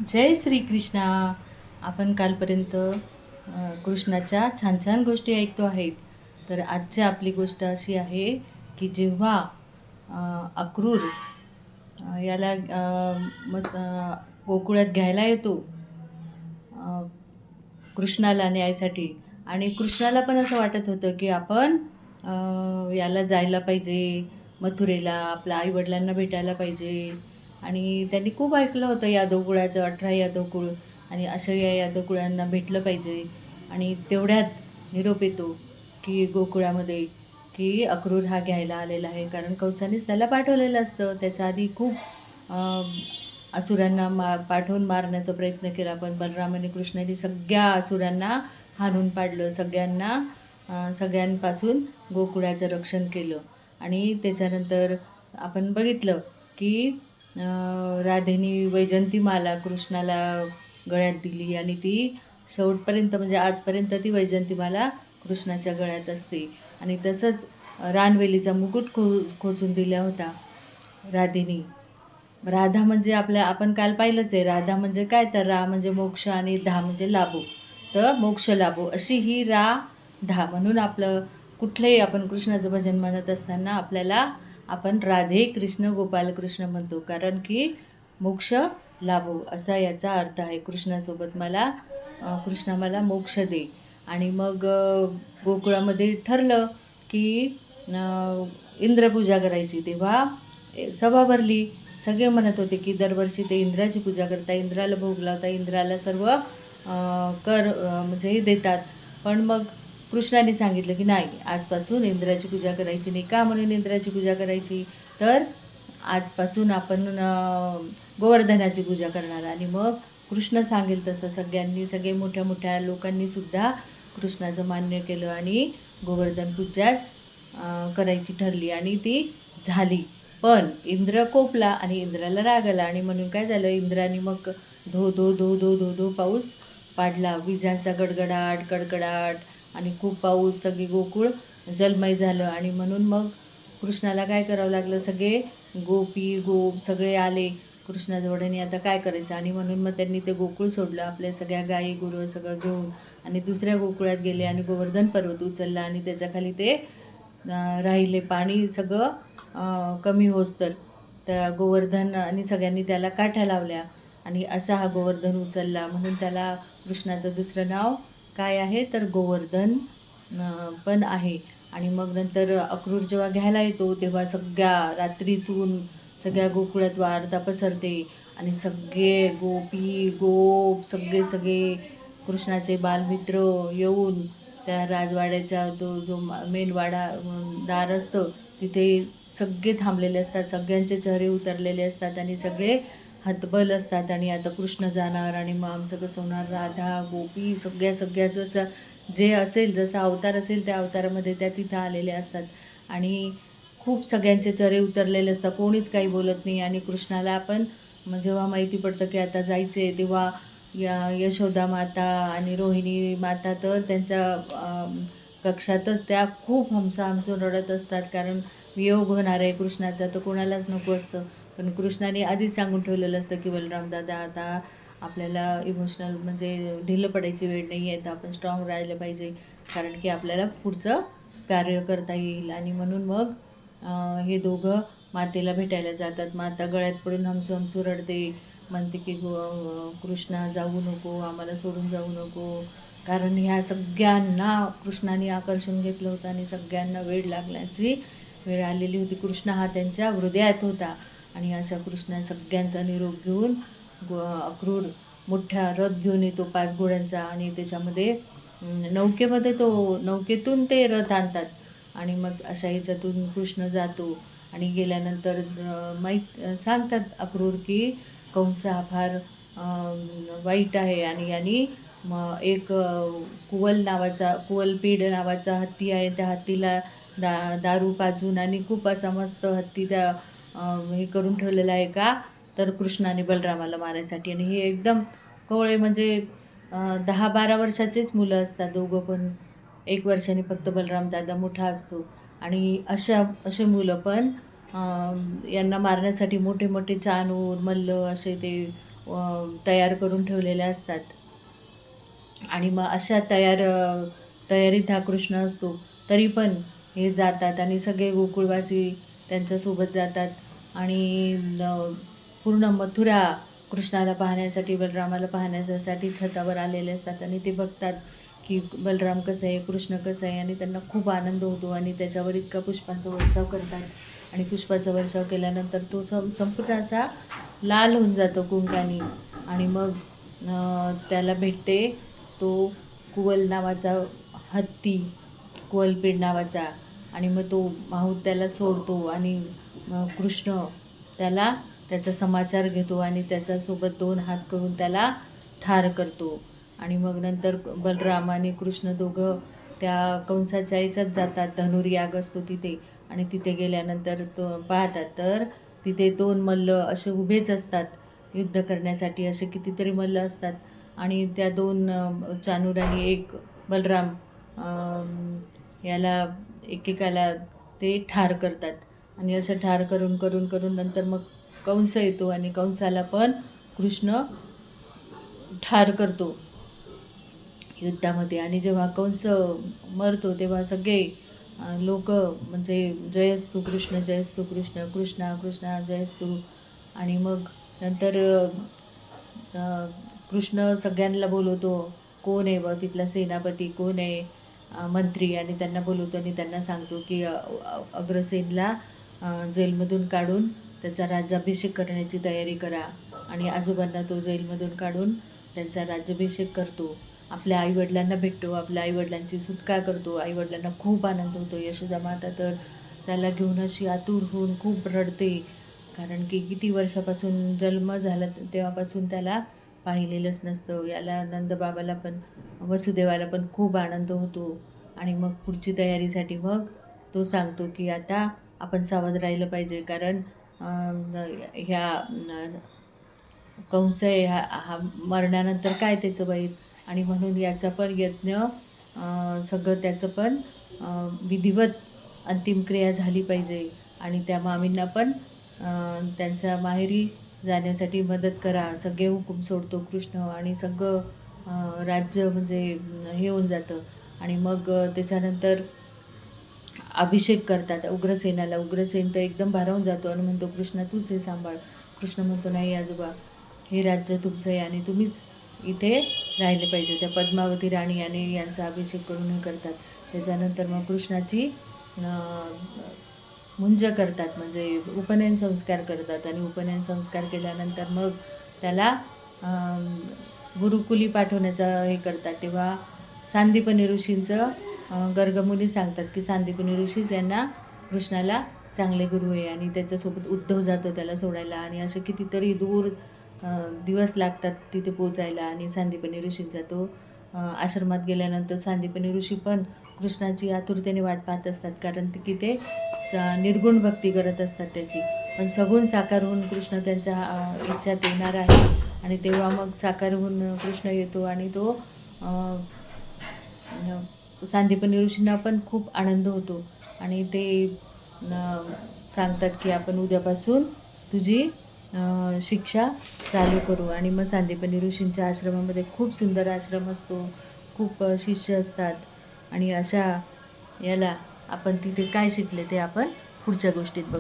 जय श्री कृष्णा. आपण कालपर्यंत कृष्णाच्या छान छान गोष्टी ऐकतो आहेत. तर आजची आपली गोष्ट अशी आहे की जेव्हा अक्रूर याला गोकुळात घ्यायला येतो कृष्णाला न्यायसाठी. आणि कृष्णाला पण असं वाटत होतं की आपण याला जायला पाहिजे, मथुरेला आपल्या आईवडिलांना भेटायला पाहिजे. आणि त्यांनी खूप ऐकलं होतं यादवकुळाचं, 18 यादवकुळ, आणि अशा या यादवकुळांना भेटलं पाहिजे. आणि तेवढ्यात निरोप येतो की गोकुळामध्ये की अक्रूर हा घ्यायला आलेला आहे. कारण कंसानेच त्याला पाठवलेलं असतं. त्याच्या आधी खूप असुरांना पाठवून मारण्याचा प्रयत्न केला, पण बलराम आणि कृष्णाने सगळ्या असुरांना हाणून पाडलं. सगळ्यांपासून गोकुळाचं रक्षण केलं. आणि त्याच्यानंतर आपण बघितलं की राधेनी वैजंतीमाला कृष्णाला गळ्यात दिली, आणि ती शेवटपर्यंत म्हणजे आजपर्यंत ती वैजंतीमाला कृष्णाच्या गळ्यात असते. आणि तसंच रानवेलीचा मुकुट खोचून दिला होता राधेनी. राधा म्हणजे आपण काल पाहिलंच आहे, राधा म्हणजे काय, तर रा म्हणजे मोक्ष आणि धा म्हणजे लाभो. तर मोक्ष लाभो अशी ही धा. म्हणून आपलं कुठलंही आपण कृष्णाचं भजन म्हणत असताना आपण राधे कृष्ण गोपाल कृष्ण म्हणतो, कारण की मोक्ष लाभो असा याचा अर्थ आहे. कृष्णा मला मोक्ष दे. आणि मग गोकुळामध्ये ठरलं की इंद्रपूजा करायची. तेव्हा सभा भरली. सगळे म्हणत होते की दरवर्षी ते इंद्राची पूजा करता, इंद्राला भोग लावता, इंद्राला सर्व म्हणजे हे देतात. पण मग कृष्णाने सांगितलं की नाही, आजपासून इंद्राची पूजा करायची नाही. का म्हणून इंद्राची पूजा करायची? तर आजपासून आपण गोवर्धनाची पूजा करणार. आणि मग कृष्ण सांगेल तसं सगळे मोठ्या मोठ्या लोकांनी सुद्धा कृष्णाचं मान्य केलं आणि गोवर्धन पूजाच करायची ठरली, आणि ती झाली. पण इंद्र कोपला आणि इंद्राला राग आला, आणि म्हणून काय झालं, इंद्राने मग धो धो धो धो धो धो पाऊस पाडला. विजांचा गडगडाट कडकडाट आणि खूप पाऊस, सगळे गोकुळ जलमय झालं. आणि म्हणून मग कृष्णाला काय करावं लागलं, सगळे गोप सगळे आले कृष्णाजवळ, आणि आता काय करायचं. आणि म्हणून मग त्यांनी ते गोकुळ सोडलं, आपल्या सगळ्या गायी गुरं सगळं घेऊन, आणि दुसऱ्या गोकुळात गेले आणि गोवर्धन पर्वत उचलला, आणि त्याच्याखाली ते राहिले पाणी सगळं कमी होस तर त्या गोवर्धन आणि सगळ्यांनी त्याला काठ्या लावल्या. आणि असा हा गोवर्धन उचलला, म्हणून त्याला कृष्णाचं दुसरं नाव काय आहे, तर गोवर्धन पण आहे. आणि मग नंतर अक्रूर जेव्हा घ्यायला येतो तेव्हा सगळ्या रात्रीतून सगळ्या गोकुळात वार्ता पसरते, आणि सगळे गोप सगळे सगळे कृष्णाचे बालमित्र येऊन त्या राजवाड्याच्या जो मेन वाडा दार असतं तिथे सगळे थांबलेले असतात. सगळ्यांचे चेहरे उतरलेले असतात आणि सगळे हतबल असतात. आणि आता कृष्ण जाणार आणि मग आमचं कसं होणार. राधा गोपी सगळ्या जसं जे असेल, जसा अवतार असेल त्या अवतारामध्ये त्या तिथं आलेल्या असतात. आणि खूप सगळ्यांचे चेहरे उतरलेले असतात, कोणीच काही बोलत नाही. आणि कृष्णाला पण जेव्हा माहिती पडतं की आता जायचं आहे, तेव्हा यशोदा माता आणि रोहिणी माता तर त्यांच्या कक्षातच त्या खूप हमसून रडत असतात, कारण वियोग होणार आहे कृष्णाचा, तर कोणालाच नको असतं. पण कृष्णाने आधीच सांगून ठेवलेलं असतं की बलराम दादा, आता आपल्याला इमोशनल म्हणजे ढिलं पडायची वेळ नाही आहे, तर आपण स्ट्रॉंग राहिलं पाहिजे, कारण की आपल्याला पुढचं कार्य करता येईल. आणि म्हणून मग हे दोघं मातेला भेटायला जातात. माता गळ्यात पडून हमसू रडते, म्हणते की कृष्णा जाऊ नको, आम्हाला सोडून जाऊ नको, कारण ह्या सगळ्यांना कृष्णाने आकर्षून घेतलं होतं आणि सगळ्यांना वेळ लागण्याची वेळ आलेली होती. कृष्ण हा त्यांच्या हृदयात होता. आणि अशा कृष्णा सगळ्यांचा निरोप घेऊन अक्रूर मोठ्या रथ घेऊन येतो 5 घोड्यांचा, आणि त्याच्यामध्ये नौकेतून ते रथ आणतात. आणि मग अशा ह्याच्यातून कृष्ण जातो. आणि गेल्यानंतर सांगतात अक्रूर की कंस हा फार वाईट आहे, आणि यांनी एक कुवलपीड नावाचा हत्ती आहे, त्या हत्तीला दारू पाजून आणि खूप असा मस्त हत्ती त्या हे करून ठेवलेला आहे, का तर कृष्णाने बलरामाला मारायसाठी. आणि हे एकदम कोवळे म्हणजे 10-12 वर्षाचेच मुलं असतात दोघं पण. 1 वर्षाने फक्त बलराम दादा मोठा असतो. आणि असे मुलं पण यांना मारण्यासाठी मोठे मोठे चाणूर मल्ल असे ते तयार करून ठेवलेल्या असतात. आणि मग अशा तयारीत हा कृष्ण असतो. तरी पण हे जातात आणि सगळे गोकुळवासी त्यांच्यासोबत जातात आणि पूर्ण मथुरा कृष्णाला पाहण्यासाठी, बलरामाला पाहण्यासाठी छतावर आलेले असतात आणि ते बघतात की बलराम कसं आहे, कृष्ण कसं आहे आणि त्यांना खूप आनंद होतो आणि त्याच्यावर इतका पुष्पांचा वर्षाव करतात. आणि पुष्पाचा वर्षाव केल्यानंतर तो संपूर्ण असा लाल होऊन जातो कुंकाने. आणि मग त्याला भेटते तो कुवल नावाचा हत्ती, कुवलपेड नावाचा. आणि मग तो माहूत त्याला सोडतो आणि कृष्ण त्याला त्याचा समाचार घेतो आणि त्याच्यासोबत 2 हात करून त्याला ठार करतो. आणि मग नंतर बलराम आणि कृष्ण दोघं त्या कंसाच्या याच्यात जातात, धनुर्याग असतो तिथे. आणि तिथे गेल्यानंतर तो पाहतात तर तिथे 2 मल्ल असे उभेच असतात युद्ध करण्यासाठी. असे कितीतरी मल्ल असतात आणि त्या 2 चाणूर आणि एक बलराम याला एकेकाला ते ठार करतात. आणि असं ठार करून करून करून नंतर मग कंस येतो आणि कंसाला पण कृष्ण ठार करतो युद्धामध्ये. आणि जेव्हा कंस मरतो तेव्हा सगळे लोक म्हणजे जयस्तु कृष्ण, जयस्तु कृष्ण, कृष्णा कृष्णा जयस्तु. आणि मग नंतर कृष्ण सगळ्यांना बोलवतो, कोण आहे बा तिथला सेनापती, कोण आहे मंत्री, आणि त्यांना बोलवतो आणि त्यांना सांगतो की अग्रसेनला जेलमधून काढून त्याचा राज्याभिषेक करण्याची तयारी करा. आणि आजोबांना तो जेलमधून काढून त्यांचा राज्याभिषेक करतो. आपल्या आईवडिलांना भेटतो, आपल्या आईवडिलांची सुटका करतो. आईवडिलांना खूप आनंद होतो. यशोदा माता तर त्याला घेऊन अशी आतुर होऊन खूप रडते, कारण की किती वर्षापासून जन्म झाला तेव्हापासून त्याला पाहिलेलंच नसतं. याला नंदबाबाला पण, वसुदेवाला पण खूप आनंद होतो. आणि मग पुढची तयारीसाठी मग तो सांगतो की आता आपण सावध राहिलं पाहिजे, कारण ह्या कंस आहे हा मरण्यानंतर काय त्याचं वाईट. आणि म्हणून याचा पण यज्ञ सगळं त्याचं पण विधिवत अंतिम क्रिया झाली पाहिजे. आणि त्या मामींना पण त्यांच्या माहेरी जाण्यासाठी मदत करा. सगळे हुकूम सोडतो कृष्ण आणि सगळं राज्य म्हणजे हे होऊन जातं. आणि मग त्याच्यानंतर अभिषेक करतात उग्रसेनाला. उग्रसेन तर एकदम भारावून जातो आणि म्हणतो, कृष्ण तूच हे सांभाळ. कृष्ण म्हणतो, नाही आजोबा, हे राज्य तुमचं आहे आणि तुम्हीच इथे राहिले पाहिजे. त्या पद्मावती राणी आणि यांचा अभिषेक करून हे करतात. त्याच्यानंतर मग कृष्णाची मुंज करतात, म्हणजे उपनयन संस्कार करतात. आणि उपनयन संस्कार केल्यानंतर मग त्याला गुरुकुली पाठवण्याचा हे करतात. तेव्हा सांदीपनी ऋषींचं गर्गमुनी सांगतात की सांदीपनी ऋषीच यांना कृष्णाला चांगले गुरु आहे. आणि त्याच्यासोबत उद्धव जातो त्याला सोडायला. आणि असे कितीतरी दूर दिवस लागतात तिथे पोचायला. आणि सांदीपनी ऋषींचा तो आश्रमात गेल्यानंतर सांदीपनी ऋषी पण कृष्णाची आतुरतेने वाट पाहत असतात, कारण की ते निर्गुण भक्ती करत असतात त्याची. पण सगुण साकार होऊन कृष्ण त्यांच्या इच्छात येणार आहे. आणि तेव्हा मग साकार होऊन कृष्ण येतो आणि तो सांदीपनी ऋषींना पण खूप आनंद होतो. आणि ते सांगतात की आपण उद्यापासून तुझी शिक्षा चालू करू. आणि मग सांदीपनी ऋषींच्या आश्रमामध्ये खूप सुंदर आश्रम असतो, खूप शिष्य असतात. आणि अशा याला आपण तिथे काय शिकले ते आपण पुढच्या गोष्टीत बघू.